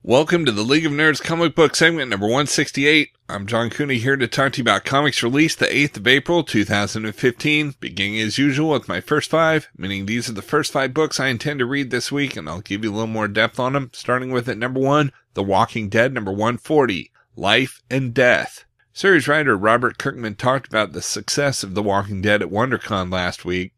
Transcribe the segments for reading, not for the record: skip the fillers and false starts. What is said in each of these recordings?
Welcome to the League of Nerds comic book segment number 168. I'm John Cooney here to talk to you about comics released the 8th of April 2015, beginning as usual with my first five, meaning these are the first 5 books I intend to read this week, and I'll give you a little more depth on them, starting with at number 1, The Walking Dead number 140, Life and Death. Series writer Robert Kirkman talked about the success of The Walking Dead at WonderCon last week.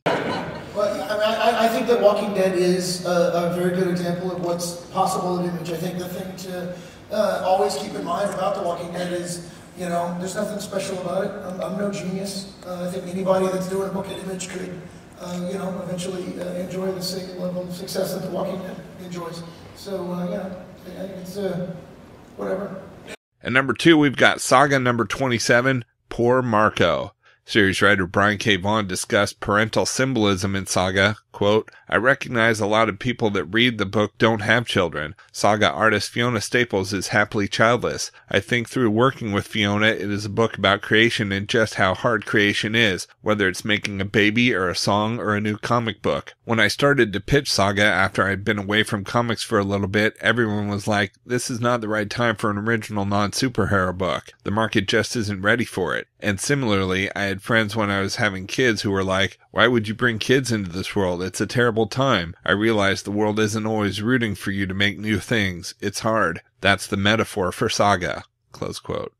I think that Walking Dead is a very good example of what's possible in Image. I think the thing to always keep in mind about The Walking Dead is, there's nothing special about it. I'm no genius. I think anybody that's doing a book at Image could, eventually enjoy the same level of success that The Walking Dead enjoys. So, I think it's whatever. At number 2, we've got Saga number 27, Poor Marco. Series writer Brian K. Vaughan discussed parental symbolism in Saga. Quote, I recognize a lot of people that read the book don't have children. Saga artist Fiona Staples is happily childless. I think through working with Fiona, it is a book about creation and just how hard creation is, whether it's making a baby or a song or a new comic book. When I started to pitch Saga after I'd been away from comics for a little bit, everyone was like, this is not the right time for an original non-superhero book. The market just isn't ready for it. And similarly, I had friends when I was having kids who were like, why would you bring kids into this world? It's a terrible time. I realize the world isn't always rooting for you to make new things. It's hard. That's the metaphor for Saga. Close quote.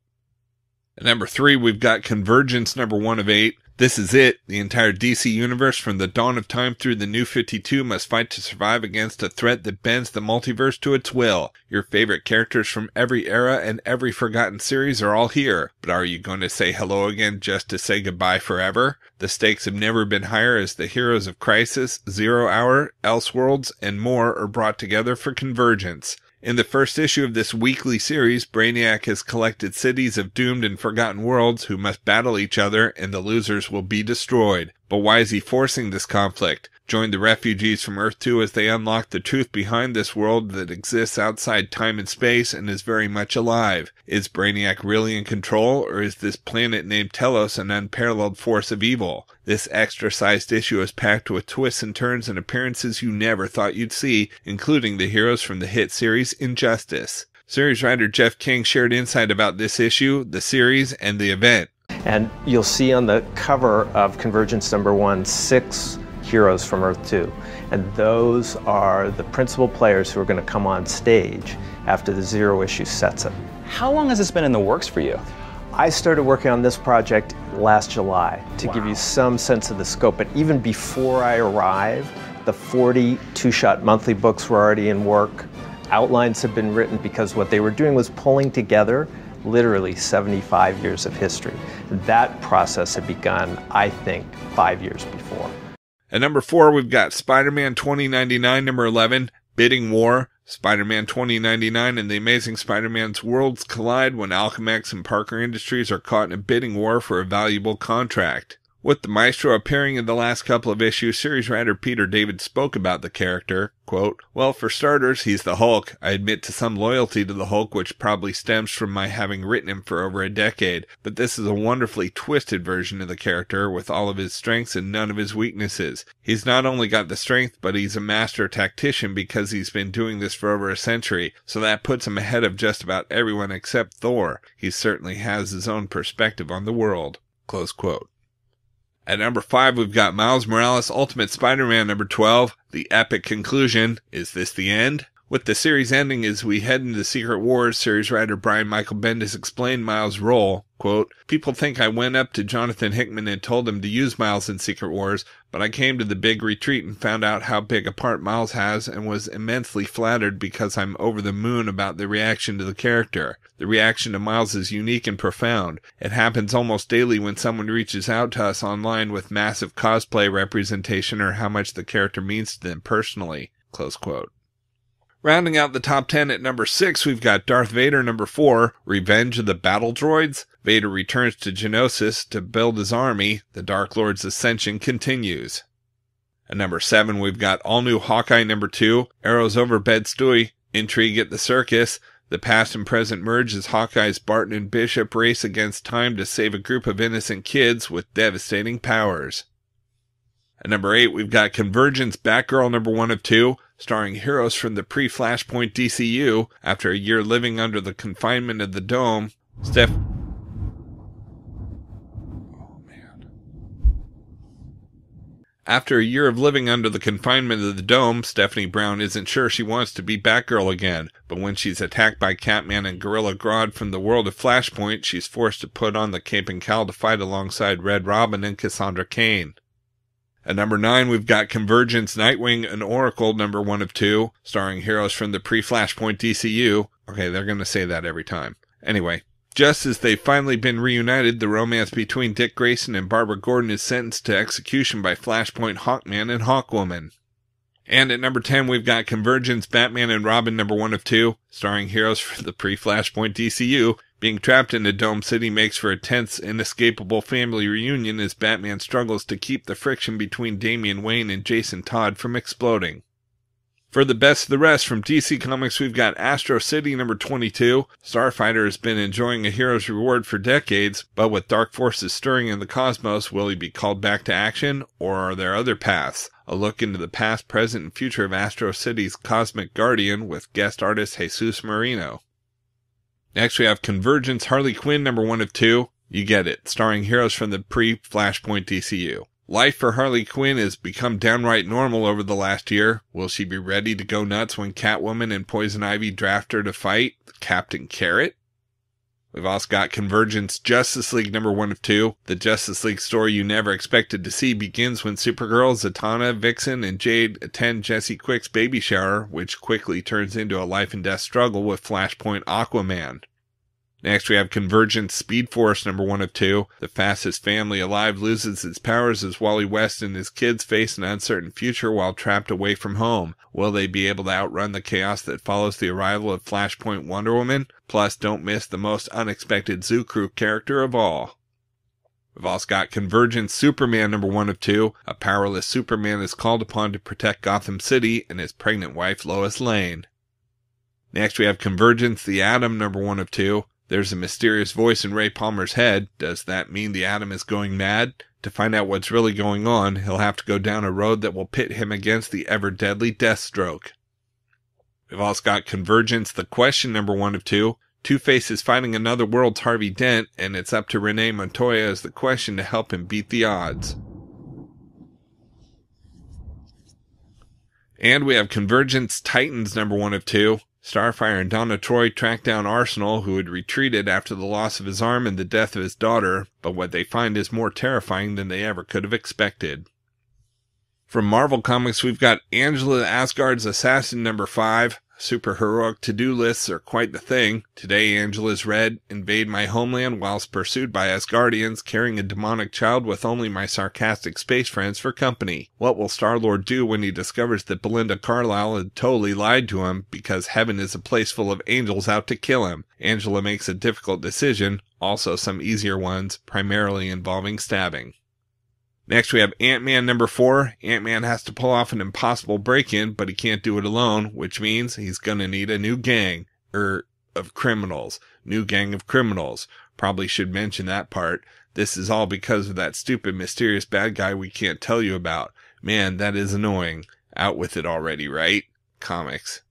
At number 3, we've got Convergence number 1 of 8. This is it. The entire DC universe from the dawn of time through the New 52 must fight to survive against a threat that bends the multiverse to its will. Your favorite characters from every era and every forgotten series are all here. But are you going to say hello again just to say goodbye forever? The stakes have never been higher as the heroes of Crisis, Zero Hour, Elseworlds, and more are brought together for Convergence. In the first issue of this weekly series, Brainiac has collected cities of doomed and forgotten worlds who must battle each other, and the losers will be destroyed. But why is he forcing this conflict? Join the refugees from Earth-2 as they unlock the truth behind this world that exists outside time and space and is very much alive. Is Brainiac really in control, or is this planet named Telos an unparalleled force of evil? This extra-sized issue is packed with twists and turns and appearances you never thought you'd see, including the heroes from the hit series Injustice. Series writer Jeff King shared insight about this issue, the series, and the event. And you'll see on the cover of Convergence number 1, 6 heroes from Earth-2. And those are the principal players who are going to come on stage after the Zero issue sets it. How long has this been in the works for you? I started working on this project last July to give you some sense of the scope. But even before I arrived, the 40 two-shot monthly books were already in work. Outlines have been written because what they were doing was pulling together literally 75 years of history. That process had begun, I think, 5 years before. At number 4, we've got Spider-Man 2099, number 11, Bidding War. Spider-Man 2099 and the Amazing Spider-Man's worlds collide when Alchemax and Parker Industries are caught in a bidding war for a valuable contract. With the Maestro appearing in the last couple of issues, series writer Peter David spoke about the character. Quote, well, for starters, he's the Hulk. I admit to some loyalty to the Hulk, which probably stems from my having written him for over a decade, but this is a wonderfully twisted version of the character with all of his strengths and none of his weaknesses. He's not only got the strength, but he's a master tactician because he's been doing this for over a century, so that puts him ahead of just about everyone except Thor. He certainly has his own perspective on the world. Close quote. At number 5, we've got Miles Morales Ultimate Spider-Man number 12, The Epic Conclusion. Is this the end? With the series ending as we head into Secret Wars, series writer Brian Michael Bendis explained Miles' role. Quote, people think I went up to Jonathan Hickman and told him to use Miles in Secret Wars, but I came to the big retreat and found out how big a part Miles has and was immensely flattered because I'm over the moon about the reaction to the character. The reaction to Miles is unique and profound. It happens almost daily when someone reaches out to us online with massive cosplay representation or how much the character means to them personally. Close quote. Rounding out the top 10 at number 6, we've got Darth Vader number 4, Revenge of the Battle Droids. Vader returns to Geonosis to build his army. The Dark Lord's ascension continues. At number 7, we've got all new Hawkeye number 2, Arrows over Bed-Stuy, Intrigue at the Circus. The past and present merge as Hawkeye's Barton and Bishop race against time to save a group of innocent kids with devastating powers. At number 8, we've got Convergence Batgirl number 1 of 2, starring heroes from the pre-Flashpoint DCU. After a year living under the confinement of the Dome, After a year of living under the confinement of the Dome, Stephanie Brown isn't sure she wants to be Batgirl again, but when she's attacked by Catman and Gorilla Grodd from the world of Flashpoint, she's forced to put on the cape and cowl to fight alongside Red Robin and Cassandra Cain. At number 9, we've got Convergence Nightwing and Oracle number 1 of 2, starring heroes from the pre-Flashpoint DCU. Okay, they're going to say that every time. Anyway, just as they've finally been reunited, the romance between Dick Grayson and Barbara Gordon is sentenced to execution by Flashpoint Hawkman and Hawkwoman. And at number 10, we've got Convergence Batman and Robin number 1 of 2, starring heroes from the pre-Flashpoint DCU. Being trapped in a Dome City makes for a tense, inescapable family reunion as Batman struggles to keep the friction between Damian Wayne and Jason Todd from exploding. For the best of the rest from DC Comics, we've got Astro City number 22. Starfighter has been enjoying a hero's reward for decades, but with dark forces stirring in the cosmos, will he be called back to action, or are there other paths? A look into the past, present, and future of Astro City's Cosmic Guardian with guest artist Jesus Marino. Next we have Convergence Harley Quinn number 1 of 2. You get it, starring heroes from the pre-Flashpoint DCU. Life for Harley Quinn has become downright normal over the last year. Will she be ready to go nuts when Catwoman and Poison Ivy draft her to fight Captain Carrot? We've also got Convergence Justice League number 1 of 2. The Justice League story you never expected to see begins when Supergirl, Zatanna, Vixen, and Jade attend Jesse Quick's baby shower, which quickly turns into a life and death struggle with Flashpoint Aquaman. Next we have Convergence Speed Force number 1 of 2. The fastest family alive loses its powers as Wally West and his kids face an uncertain future while trapped away from home. Will they be able to outrun the chaos that follows the arrival of Flashpoint Wonder Woman? Plus, don't miss the most unexpected Zoo Crew character of all. We've also got Convergence Superman number 1 of 2. A powerless Superman is called upon to protect Gotham City and his pregnant wife Lois Lane. Next we have Convergence The Atom number 1 of 2. There's a mysterious voice in Ray Palmer's head. Does that mean the Atom is going mad? To find out what's really going on, he'll have to go down a road that will pit him against the ever-deadly Deathstroke. We've also got Convergence The Question number 1 of 2. Two-Face is fighting another world's Harvey Dent, and it's up to Renee Montoya as the Question to help him beat the odds. And we have Convergence Titans number 1 of 2. Starfire and Donna Troy track down Arsenal, who had retreated after the loss of his arm and the death of his daughter, but what they find is more terrifying than they ever could have expected. From Marvel Comics, we've got Angela Asgard's Assassin number 5. Superheroic to-do lists are quite the thing. Today, Angela's read, invade my homeland whilst pursued by Asgardians, carrying a demonic child with only my sarcastic space friends for company. What will Star-Lord do when he discovers that Belinda Carlisle had totally lied to him because heaven is a place full of angels out to kill him? Angela makes a difficult decision, also some easier ones, primarily involving stabbing. Next we have Ant-Man number 4. Ant-Man has to pull off an impossible break-in, but he can't do it alone, which means he's gonna need a new gang, of criminals. New gang of criminals. Probably should mention that part. This is all because of that stupid mysterious bad guy we can't tell you about. Man, that is annoying. Out with it already, right? Comics.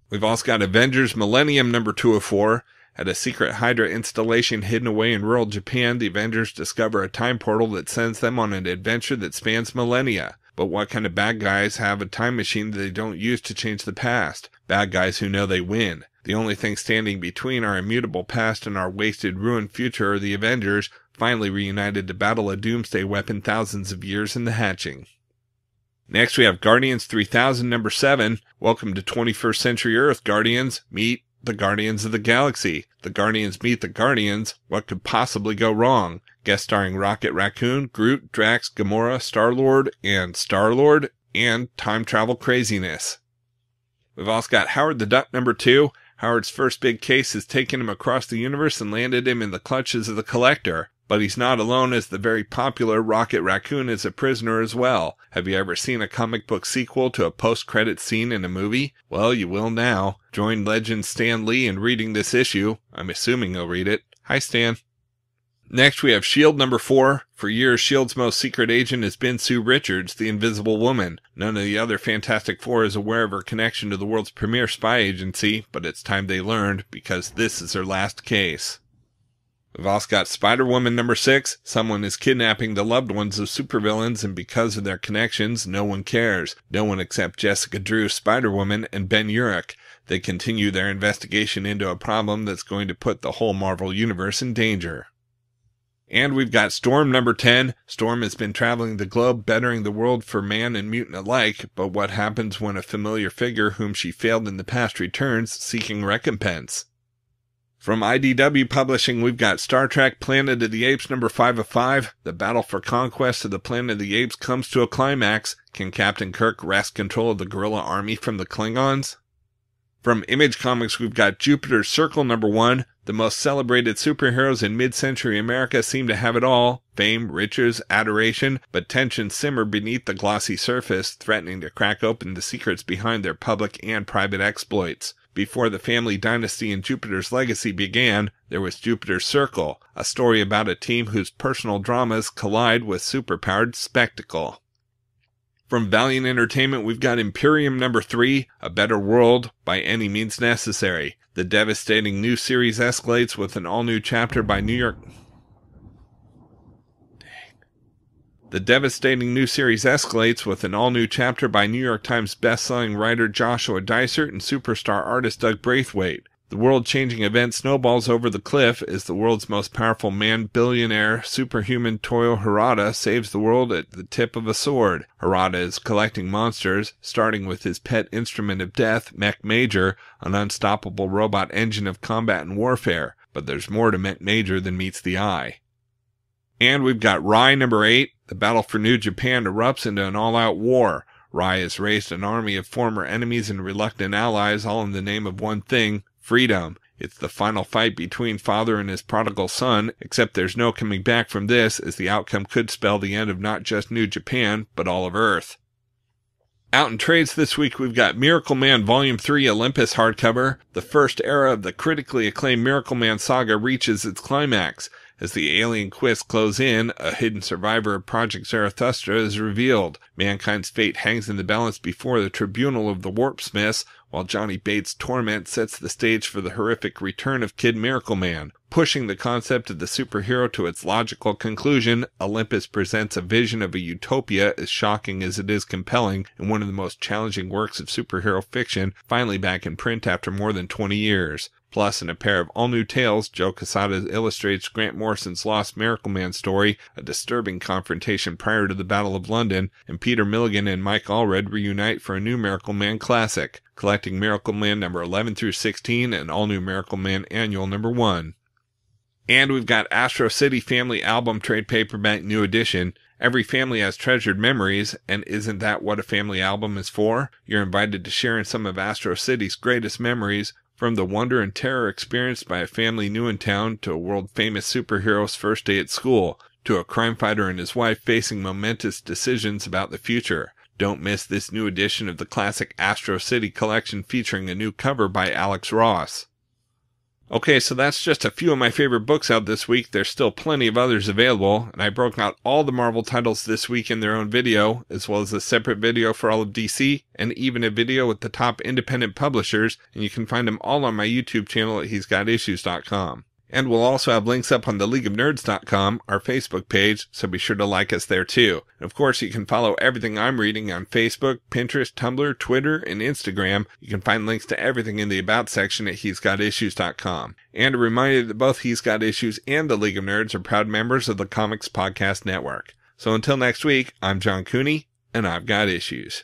We've also got Avengers Millennium number 2 of 4. At a secret Hydra installation hidden away in rural Japan, the Avengers discover a time portal that sends them on an adventure that spans millennia. But what kind of bad guys have a time machine that they don't use to change the past? Bad guys who know they win. The only thing standing between our immutable past and our wasted, ruined future are the Avengers, finally reunited to battle a doomsday weapon thousands of years in the hatching. Next we have Guardians 3000 number 7. Welcome to 21st Century Earth, Guardians. Meet the Guardians of the Galaxy. The Guardians meet the Guardians. What could possibly go wrong? Guest starring Rocket Raccoon, Groot, Drax, Gamora, Star-Lord, and time travel craziness. We've also got Howard the Duck number 2. Howard's first big case has taken him across the universe and landed him in the clutches of the Collector. But he's not alone, as the very popular Rocket Raccoon is a prisoner as well. Have you ever seen a comic book sequel to a post-credit scene in a movie? Well, you will now. Join legend Stan Lee in reading this issue. I'm assuming he'll read it. Hi, Stan. Next, we have S.H.I.E.L.D. number 4. For years, S.H.I.E.L.D's most secret agent has been Sue Richards, the Invisible Woman. None of the other Fantastic Four is aware of her connection to the world's premier spy agency, but it's time they learned, because this is her last case. We've also got Spider-Woman number 6. Someone is kidnapping the loved ones of supervillains, and because of their connections, no one cares. No one except Jessica Drew, Spider-Woman, and Ben Urich. They continue their investigation into a problem that's going to put the whole Marvel Universe in danger. And we've got Storm number 10. Storm has been traveling the globe, bettering the world for man and mutant alike, but what happens when a familiar figure whom she failed in the past returns, seeking recompense? From IDW Publishing, we've got Star Trek Planet of the Apes number 5 of 5. The battle for conquest of the Planet of the Apes comes to a climax. Can Captain Kirk wrest control of the guerrilla army from the Klingons? From Image Comics, we've got Jupiter's Circle number 1. The most celebrated superheroes in mid-century America seem to have it all: fame, riches, adoration, but tensions simmer beneath the glossy surface, threatening to crack open the secrets behind their public and private exploits. Before the family dynasty and Jupiter's legacy began, there was Jupiter's Circle, a story about a team whose personal dramas collide with superpowered spectacle. From Valiant Entertainment, we've got Imperium number 3, A Better World by Any Means Necessary. The devastating new series escalates with an all-new chapter by New York Times best-selling writer Joshua Dysart and superstar artist Doug Braithwaite. The world-changing event snowballs over the cliff as the world's most powerful man, billionaire, superhuman Toyo Harada saves the world at the tip of a sword. Harada is collecting monsters, starting with his pet instrument of death, Mech Major, an unstoppable robot engine of combat and warfare. But there's more to Mech Major than meets the eye. And we've got Rai number 8. The battle for New Japan erupts into an all-out war. Rai has raised an army of former enemies and reluctant allies, all in the name of one thing: freedom. It's the final fight between father and his prodigal son, except there's no coming back from this, as the outcome could spell the end of not just New Japan, but all of Earth. Out in trades this week, we've got Miracle Man Volume 3 Olympus hardcover. The first era of the critically acclaimed Miracle Man saga reaches its climax. As the alien quests close in, a hidden survivor of Project Zarathustra is revealed. Mankind's fate hangs in the balance before the tribunal of the Warp Smiths, while Johnny Bates' torment sets the stage for the horrific return of Kid Miracle Man. Pushing the concept of the superhero to its logical conclusion, Olympus presents a vision of a utopia as shocking as it is compelling, and one of the most challenging works of superhero fiction, finally back in print after more than 20 years. Plus, in a pair of all-new tales, Joe Quesada illustrates Grant Morrison's Lost Miracle Man story, a disturbing confrontation prior to the Battle of London, and Peter Milligan and Mike Allred reunite for a new Miracle Man classic, collecting Miracle Man number 11 through 16 and all-new Miracle Man Annual number 1. And we've got Astro City Family Album Trade Paperback New Edition. Every family has treasured memories, and isn't that what a family album is for? You're invited to share in some of Astro City's greatest memories, from the wonder and terror experienced by a family new in town to a world-famous superhero's first day at school, to a crime fighter and his wife facing momentous decisions about the future. Don't miss this new edition of the classic Astro City collection featuring a new cover by Alex Ross. Okay, so that's just a few of my favorite books out this week. There's still plenty of others available, and I broke out all the Marvel titles this week in their own video, as well as a separate video for all of DC, and even a video with the top independent publishers, and you can find them all on my YouTube channel at he'sgotissues.com. And we'll also have links up on the leagueofnerds.com, our Facebook page, so be sure to like us there too. And of course, you can follow everything I'm reading on Facebook, Pinterest, Tumblr, Twitter, and Instagram. You can find links to everything in the About section at he'sgotissues.com. And a reminder that both He's Got Issues and the League of Nerds are proud members of the Comics Podcast Network. So until next week, I'm John Cooney, and I've got issues.